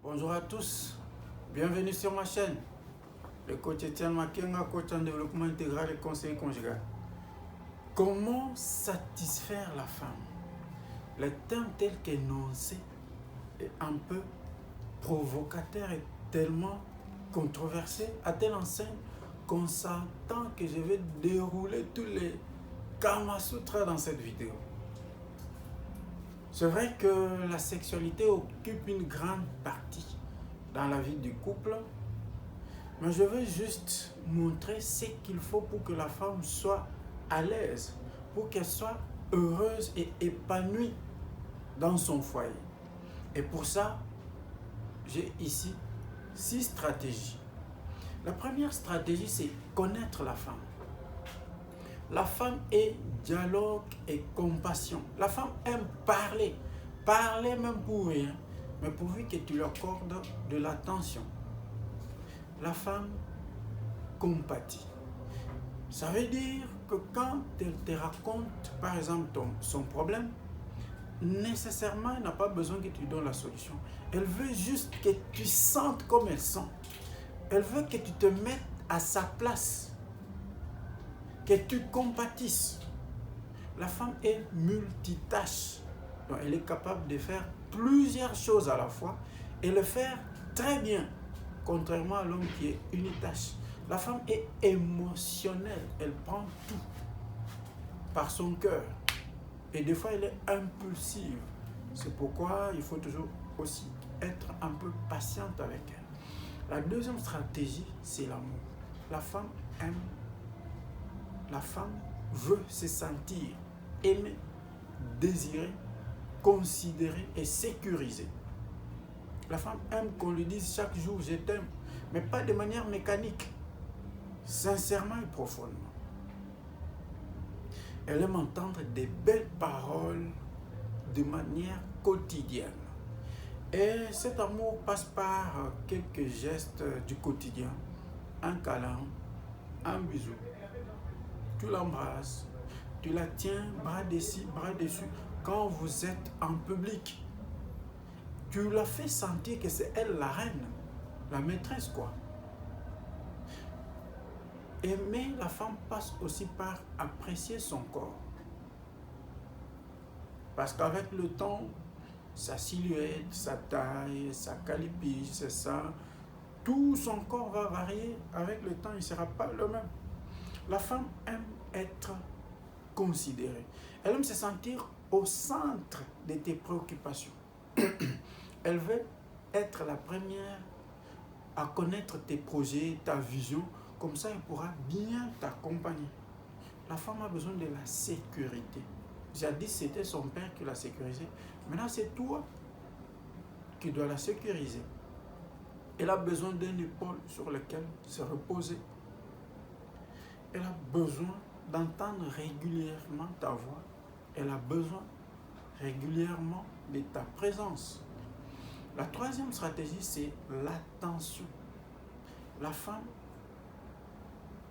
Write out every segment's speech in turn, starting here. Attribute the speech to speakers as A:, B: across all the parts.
A: Bonjour à tous, bienvenue sur ma chaîne. Le coach Etienne Makenga, coach en développement intégral et conseiller conjugal. Comment satisfaire la femme? Le terme tel qu'énoncé est un peu provocateur et tellement controversé à telle enseigne qu'on s'attend que je vais dérouler tous les Kama Sutras dans cette vidéo. C'est vrai que la sexualité occupe une grande partie dans la vie du couple, mais je veux juste montrer ce qu'il faut pour que la femme soit à l'aise, pour qu'elle soit heureuse et épanouie dans son foyer. Et pour ça, j'ai ici 6 stratégies. La première stratégie, c'est connaître la femme. La femme est dialogue et compassion. La femme aime parler. Parler même pour rien, mais pourvu que tu lui accordes de l'attention. La femme compatit. Ça veut dire que quand elle te raconte, par exemple, son problème, nécessairement, elle n'a pas besoin que tu donnes la solution. Elle veut juste que tu sentes comme elle sent. Elle veut que tu te mettes à sa place. Que tu compatisses. La femme est multitâche. Donc, elle est capable de faire plusieurs choses à la fois et le faire très bien, contrairement à l'homme qui est unitâche. La femme est émotionnelle. Elle prend tout par son cœur. Et des fois, elle est impulsive. C'est pourquoi il faut toujours aussi être un peu patiente avec elle. La deuxième stratégie, c'est l'amour. La femme aime. La femme veut se sentir aimée, désirée, considérée et sécurisée. La femme aime qu'on lui dise chaque jour je t'aime, mais pas de manière mécanique, sincèrement et profondément. Elle aime entendre des belles paroles de manière quotidienne. Et cet amour passe par quelques gestes du quotidien. Un câlin, un bisou. Tu l'embrasses, tu la tiens bras dessus, bras dessus. Quand vous êtes en public, tu la fais sentir que c'est elle la reine, la maîtresse quoi. Aimer la femme passe aussi par apprécier son corps. Parce qu'avec le temps, sa silhouette, sa taille, sa calipiche, c'est ça, tout son corps va varier. Avec le temps, il ne sera pas le même. La femme aime être considérée. Elle aime se sentir au centre de tes préoccupations. Elle veut être la première à connaître tes projets, ta vision. Comme ça, elle pourra bien t'accompagner. La femme a besoin de la sécurité. Jadis, c'était son père qui l'a sécurisée. Maintenant, c'est toi qui dois la sécuriser. Elle a besoin d'une épaule sur laquelle se reposer. Elle a besoin d'entendre régulièrement ta voix. Elle a besoin régulièrement de ta présence. La troisième stratégie, c'est l'attention. La femme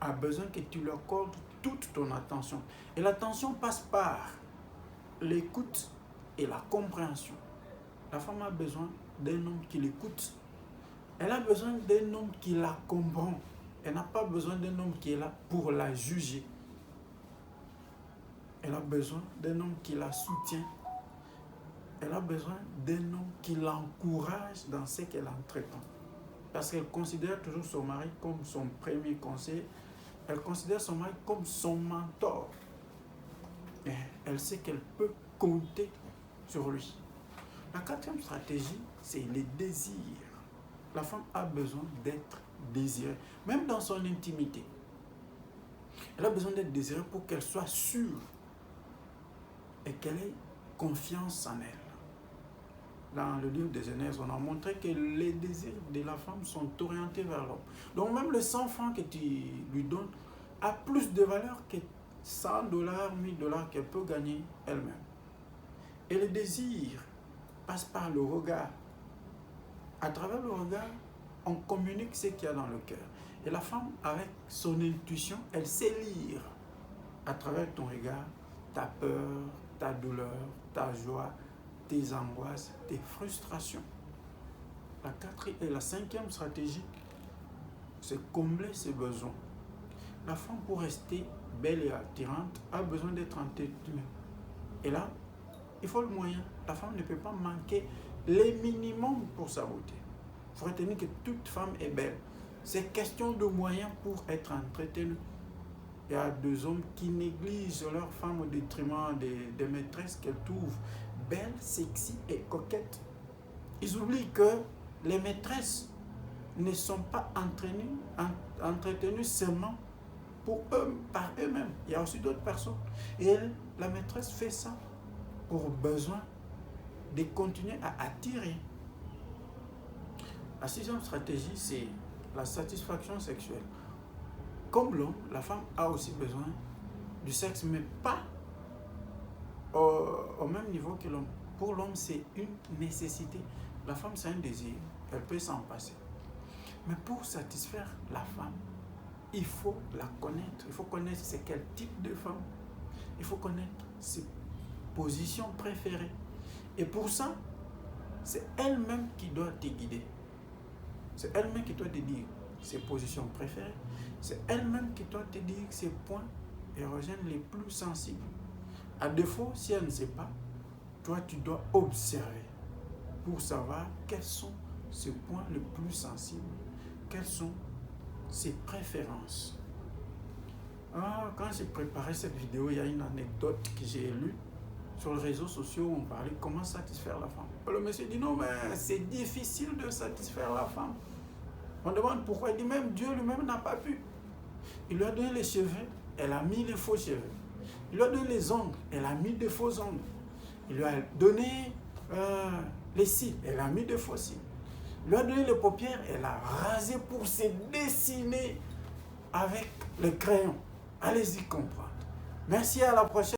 A: a besoin que tu lui accordes toute ton attention. Et l'attention passe par l'écoute et la compréhension. La femme a besoin d'un homme qui l'écoute. Elle a besoin d'un homme qui la comprend. Elle n'a pas besoin d'un homme qui est là pour la juger. Elle a besoin d'un homme qui la soutient. Elle a besoin d'un homme qui l'encourage dans ce qu'elle entreprend. Parce qu'elle considère toujours son mari comme son premier conseiller. Elle considère son mari comme son mentor. Et elle sait qu'elle peut compter sur lui. La quatrième stratégie, c'est les désirs. La femme a besoin d'être désirée, même dans son intimité. Elle a besoin d'être désirée pour qu'elle soit sûre et qu'elle ait confiance en elle. Dans le livre de Genèse, on a montré que les désirs de la femme sont orientés vers l'homme. Donc même le 100 francs que tu lui donnes a plus de valeur que 100 $, 1000 $ qu'elle peut gagner elle-même. Et le désir passe par le regard. À travers le regard, on communique ce qu'il y a dans le cœur. Et la femme, avec son intuition, elle sait lire à travers ton regard ta peur, ta douleur, ta joie, tes angoisses, tes frustrations. La cinquième stratégie, c'est combler ses besoins. La femme, pour rester belle et attirante, a besoin d'être entretenue. Et là, il faut le moyen. La femme ne peut pas manquer les minimums pour sa beauté. Il faut retenir que toute femme est belle. C'est question de moyens pour être entretenue. Il y a deux hommes qui négligent leurs femmes au détriment des maîtresses qu'elles trouvent belles, sexy et coquettes. Ils oublient que les maîtresses ne sont pas entretenues seulement pour eux, par eux-mêmes. Il y a aussi d'autres personnes. Et la maîtresse fait ça pour besoin de continuer à attirer. La sixième stratégie, c'est la satisfaction sexuelle. Comme l'homme, la femme a aussi besoin du sexe, mais pas au même niveau que l'homme. Pour l'homme, c'est une nécessité. La femme, c'est un désir. Elle peut s'en passer. Mais pour satisfaire la femme, il faut la connaître. Il faut connaître c'est quel type de femme. Il faut connaître ses positions préférées. Et pour ça, c'est elle-même qui doit te guider. C'est elle-même qui doit te dire ses positions préférées. C'est elle-même qui doit te dire ses points érogènes les plus sensibles. À défaut, si elle ne sait pas, toi, tu dois observer pour savoir quels sont ses points les plus sensibles, quelles sont ses préférences. Quand j'ai préparé cette vidéo, il y a une anecdote que j'ai lue sur les réseaux sociaux où on parlait comment satisfaire la femme. Le monsieur dit non, mais c'est difficile de satisfaire la femme. On demande pourquoi. Il dit même Dieu lui-même n'a pas pu. Il lui a donné les cheveux, elle a mis les faux cheveux. Il lui a donné les ongles, elle a mis de faux ongles. Il lui a donné les cils, elle a mis de faux cils. Il lui a donné les paupières, elle a rasé pour se dessiner avec le crayon. Allez-y comprendre. Merci, à la prochaine.